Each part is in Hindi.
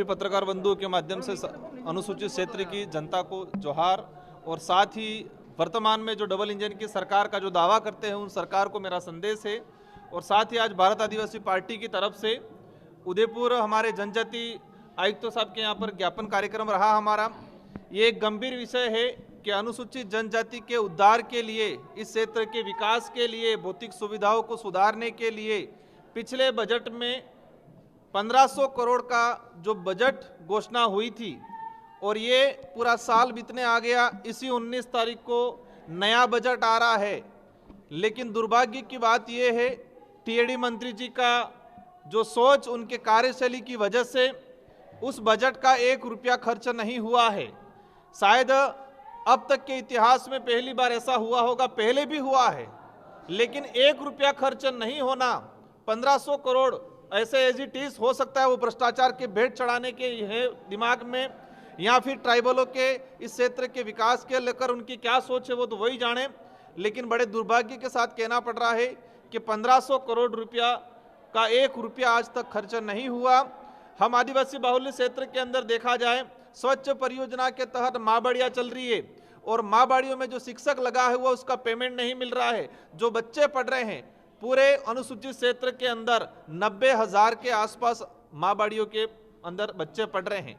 सभी पत्रकार बंधुओं के माध्यम से अनुसूचित क्षेत्र की जनता को जोहार, और साथ ही वर्तमान में जो डबल इंजन की सरकार का जो दावा करते हैं उन सरकार को मेरा संदेश है। और साथ ही आज भारत आदिवासी पार्टी की तरफ से उदयपुर हमारे जनजाति आयुक्त साहब के यहाँ पर ज्ञापन कार्यक्रम रहा हमारा। ये एक गंभीर विषय है कि अनुसूचित जनजाति के उद्धार के लिए, इस क्षेत्र के विकास के लिए, भौतिक सुविधाओं को सुधारने के लिए पिछले बजट में 1500 करोड़ का जो बजट घोषणा हुई थी और ये पूरा साल बीतने आ गया, इसी 19 तारीख को नया बजट आ रहा है। लेकिन दुर्भाग्य की बात यह है, टीएडी मंत्री जी का जो सोच, उनके कार्यशैली की वजह से उस बजट का 1 रुपया खर्च नहीं हुआ है। शायद अब तक के इतिहास में पहली बार ऐसा हुआ होगा, पहले भी हुआ है, लेकिन 1 रुपया खर्च नहीं होना, 1500 करोड़ ऐसे एज इट इज हो सकता है वो भ्रष्टाचार के भेंट चढ़ाने के है दिमाग में, या फिर ट्राइबलों के इस क्षेत्र के विकास के लेकर उनकी क्या सोच है वो तो वही जाने। लेकिन बड़े दुर्भाग्य के साथ कहना पड़ रहा है कि 1500 करोड़ रुपया का 1 रुपया आज तक खर्च नहीं हुआ। हम आदिवासी बाहुल्य क्षेत्र के अंदर देखा जाए, स्वच्छ परियोजना के तहत माँ बाड़ियाँ चल रही है और माँ बाड़ियों में जो शिक्षक लगा है वो उसका पेमेंट नहीं मिल रहा है। जो बच्चे पढ़ रहे हैं, पूरे अनुसूचित क्षेत्र के अंदर 90,000 के आसपास माँ बाड़ियों के अंदर बच्चे पढ़ रहे हैं।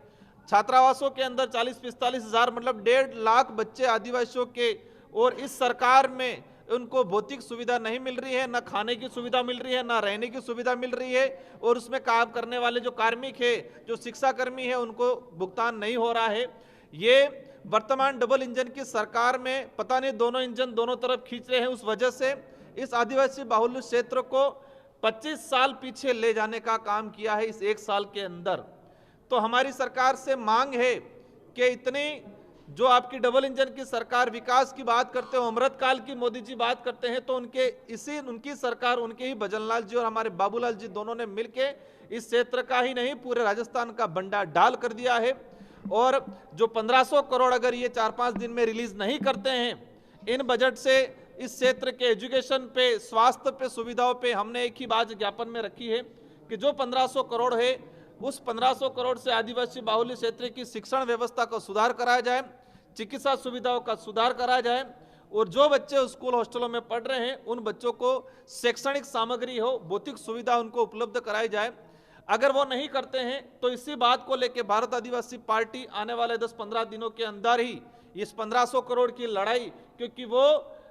छात्रावासों के अंदर 40-45 हज़ार, मतलब 1.5 लाख बच्चे आदिवासियों के, और इस सरकार में उनको भौतिक सुविधा नहीं मिल रही है, ना खाने की सुविधा मिल रही है, ना रहने की सुविधा मिल रही है, और उसमें काम करने वाले जो कार्मिक है, जो शिक्षाकर्मी है, उनको भुगतान नहीं हो रहा है। ये वर्तमान डबल इंजन की सरकार में पता नहीं दोनों इंजन दोनों तरफ खींच रहे हैं। उस वजह से इस आदिवासी बाहुल्य क्षेत्र को 25 साल पीछे ले जाने का काम किया है इस 1 साल के अंदर। तो हमारी सरकार से मांग है कि इतनी जो आपकी डबल इंजन की सरकार विकास की बात करते हो, अमृतकाल की मोदी जी बात करते हैं, तो उनकी सरकार, उनके ही भजनलाल जी और हमारे बाबूलाल जी दोनों ने मिलके इस क्षेत्र का ही नहीं पूरे राजस्थान का बंडा डाल कर दिया है। और जो 1500 करोड़ अगर ये 4-5 दिन में रिलीज नहीं करते हैं, इन बजट से इस क्षेत्र के एजुकेशन पे, स्वास्थ्य पे, सुविधाओं पे हमने एक ही बात ज्ञापन में रखी है कि जो 1500 करोड़ है, उस 1500 करोड़ से आदिवासी बाहुल्य क्षेत्र की शिक्षण व्यवस्था का सुधार कराया जाए, चिकित्सा सुविधाओं का सुधार कराया जाए, और जो बच्चे स्कूल हॉस्टलों में पढ़ रहे हैं उन बच्चों को शैक्षणिक सामग्री हो, भौतिक सुविधा उनको उपलब्ध कराई जाए। अगर वो नहीं करते हैं तो इसी बात को लेकर भारत आदिवासी पार्टी आने वाले 10-15 दिनों के अंदर ही इस 1500 करोड़ की लड़ाई, क्योंकि वो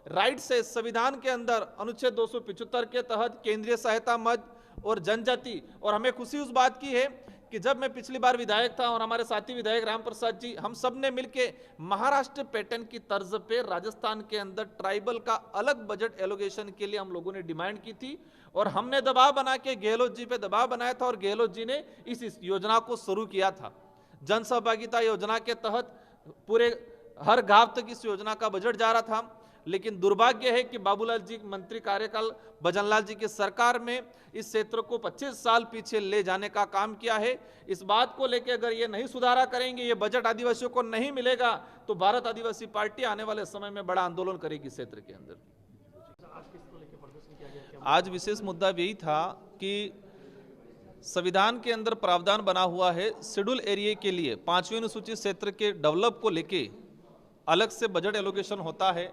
राइट से संविधान के अंदर अनुच्छेद 275 के तहत केंद्रीय सहायता मद और जनजाति, और हमें खुशी उस बात की है कि जब मैं पिछली बार विधायक था और हमारे साथी विधायक राम प्रसाद जी, हम सब ने मिलके महाराष्ट्र पैटर्न की तर्ज पे राजस्थान के अंदर ट्राइबल का अलग बजट एलोकेशन के लिए हम लोगों ने डिमांड की थी, और हमने दबाव बना के गहलोत जी पे दबाव बनाया था, और गहलोत जी ने इस योजना को शुरू किया था। जन सहभागिता योजना के तहत पूरे हर गांव तक इस योजना का बजट जा रहा था। लेकिन दुर्भाग्य है कि बाबूलाल जी मंत्री कार्यकाल भजनलाल जी की सरकार में इस क्षेत्र को 25 साल पीछे ले जाने का काम किया है। इस बात को लेकर अगर ये नहीं सुधारा करेंगे, ये बजट आदिवासियों को नहीं मिलेगा, तो भारत आदिवासी पार्टी आने वाले समय में बड़ा आंदोलन करेगी क्षेत्र के अंदर। आज विशेष मुद्दा यही था कि संविधान के अंदर प्रावधान बना हुआ है शेड्यूल एरिया के लिए 5वीं अनुसूचित क्षेत्र के डेवलप को लेके अलग से बजट एलोकेशन होता है।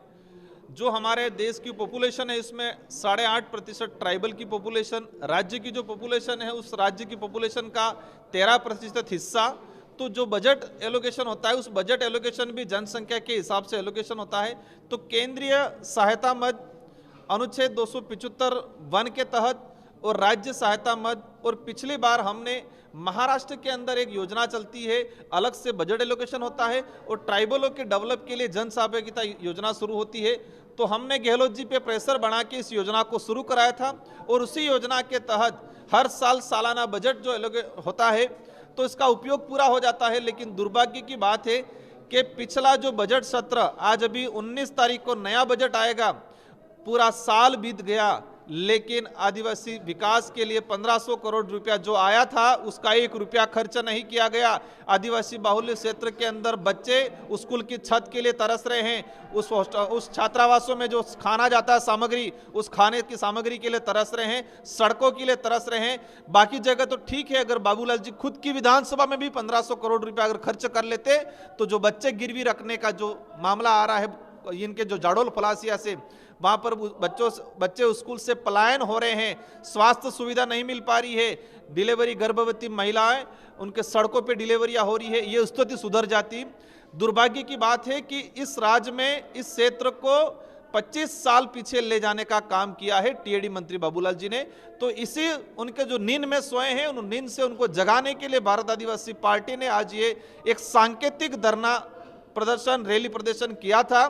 जो हमारे देश की पॉपुलेशन है इसमें 8.5% ट्राइबल की पॉपुलेशन, राज्य की जो पॉपुलेशन है उस राज्य की पॉपुलेशन का 13% हिस्सा। तो जो बजट एलोकेशन होता है उस बजट एलोकेशन भी जनसंख्या के हिसाब से एलोकेशन होता है। तो केंद्रीय सहायता मद अनुच्छेद 275(1) के तहत और राज्य सहायता मद, और पिछली बार हमने महाराष्ट्र के अंदर एक योजना चलती है, अलग से बजट एलोकेशन होता है, और ट्राइबलों के डेवलप के लिए जन सहभागिता योजना शुरू होती है। तो हमने गहलोत जी पे प्रेशर बना के इस योजना को शुरू कराया था, और उसी योजना के तहत हर साल सालाना बजट जो होता है तो इसका उपयोग पूरा हो जाता है। लेकिन दुर्भाग्य की बात है कि पिछला जो बजट सत्र, आज अभी 19 तारीख को नया बजट आएगा, पूरा साल बीत गया लेकिन आदिवासी विकास के लिए 1500 करोड़ रुपया जो आया था उसका 1 रुपया खर्च नहीं किया गया। आदिवासी बाहुल्य क्षेत्र के अंदर बच्चे स्कूल की छत के लिए तरस रहे हैं, उस छात्रावासों में जो खाना जाता है सामग्री, उस खाने की सामग्री के लिए तरस रहे हैं, सड़कों के लिए तरस रहे हैं। बाकी जगह तो ठीक है, अगर बाबूलाल जी खुद की विधानसभा में भी 1500 करोड़ रुपया अगर खर्च कर लेते तो जो बच्चे गिरवी रखने का जो मामला आ रहा है इनके जो जाडोल फलासिया से, वहाँ पर बच्चे स्कूल से पलायन हो रहे हैं, स्वास्थ्य सुविधा नहीं मिल पा रही है, डिलीवरी गर्भवती महिलाएं उनके सड़कों पे डिलीवरियां हो रही है, ये स्थिति सुधर जाती। दुर्भाग्य की बात है कि इस राज्य में इस क्षेत्र को 25 साल पीछे ले जाने का काम किया है टीएडी मंत्री बाबूलाल जी ने। तो इसी उनके जो नींद में सोए हैं उन नींद से उनको जगाने के लिए भारत आदिवासी पार्टी ने आज ये एक सांकेतिक धरना प्रदर्शन, रैली प्रदर्शन किया था।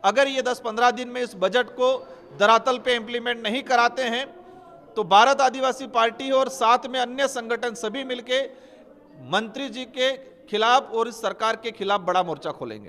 अगर ये 10-15 दिन में इस बजट को धरातल पे इम्प्लीमेंट नहीं कराते हैं तो भारत आदिवासी पार्टी और साथ में अन्य संगठन सभी मिलके मंत्री जी के खिलाफ और इस सरकार के खिलाफ बड़ा मोर्चा खोलेंगे।